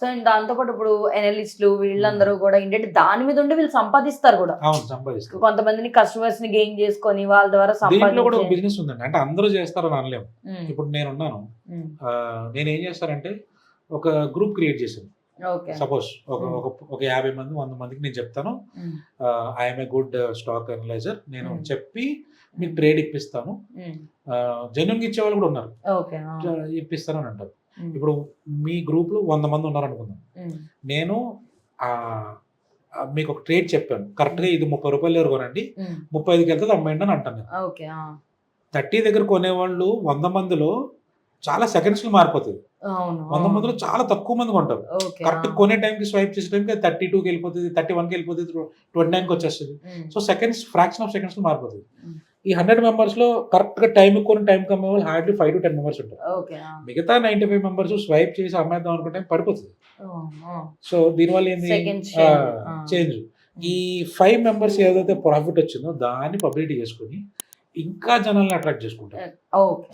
So దాంతో పాటు ఇప్పుడు ఎనలిస్టులు వీళ్ళందరూ కూడా ఏంటంటే దాని మీద ఉండి వీళ్ళు సంపాదిస్తారు కూడా. అవును, సంపాదిస్తారు. కొంతమందిని కస్టమర్స్ ని గెయిన్ చేసుకొని వాళ్ళ ద్వారా దీంట్లో కూడా ఒక సంపాదించే. బిజినెస్ ఉందండి. అంటే అందరూ చేస్తారని అనలేము. ఉమ్, ఇప్పుడు నేనున్నాను. ఉమ్, నేనేం చేస్తానంటే ఒక గ్రూప్ క్రియేట్ చేశాను. ఓకే. సపోజ్ ఒక ఉమ్, ఒక ఒక 50 మంది 100 మందికి నేను చెప్తాను, um, I'm a good stock analyser, నేను ఉమ్, చెప్పి మీకు ట్రేడ్ ఇప్పిస్తాను. ఉమ్, జెన్యున్గా ఇచ్చే వాళ్ళు కూడా ఉన్నారు, ఓకే. ఇప్పిస్తాను అని అంటారు. ఉమ్, ఇప్పుడు మీ గ్రూప్లో 100 మంది ఉన్నారనుకుందాం. ఉమ్, నేను మీకు ఒక ట్రేడ్ చెప్పాను, కరెక్ట్గా ఇది 30 రూపాయలు దగ్గర కొనండి, ఉమ్, 35కి వెళ్తుంది అమ్మాయిండి అని అంటాను నేను. ఓకే. 30 దగ్గర కొనేవాళ్ళు 100 మందిలో చాలా సెకండ్స్లో మారిపోతుంది. అవును. 100 మందిలో చాలా తక్కువ మంది కొంటారు. ఓకే. కరెక్ట్ కొనే టైంకి స్వైప్ చేసే టైంకి 32కి వెళ్ళిపోతుంది, 31కి వెళ్ళిపోతుంది, 29కి వచ్చేస్తుంది. సో సెకండ్స్, ఫ్రాక్షన్ ఆఫ్ సెకండ్స్లో మారిపోతుంది. ఈ 100 మెంబర్స్లో కరెక్ట్గా టైం కొని టైం కమ్మే వాళ్ళు హార్డ్లీ 5 to 10 మెంబర్స్ ఉంటారు. ఓకే. మిగతా 95 మెంబర్స్ స్వైప్ చేసి అమ్మేద్దాం అనుకుంటే పడిపోతుంది. సో దీనివల్ల ఏంది, సెకండ్స్ చేంజ్. ఈ 5 మెంబర్స్ ఏదైతే ప్రాఫిట్ వచ్చిందో దాన్ని పబ్లిసిటీ చేసుకొని ఇంకా జనాల్ని అట్రాక్ట్ చేసుకుంటారు. ఓకే.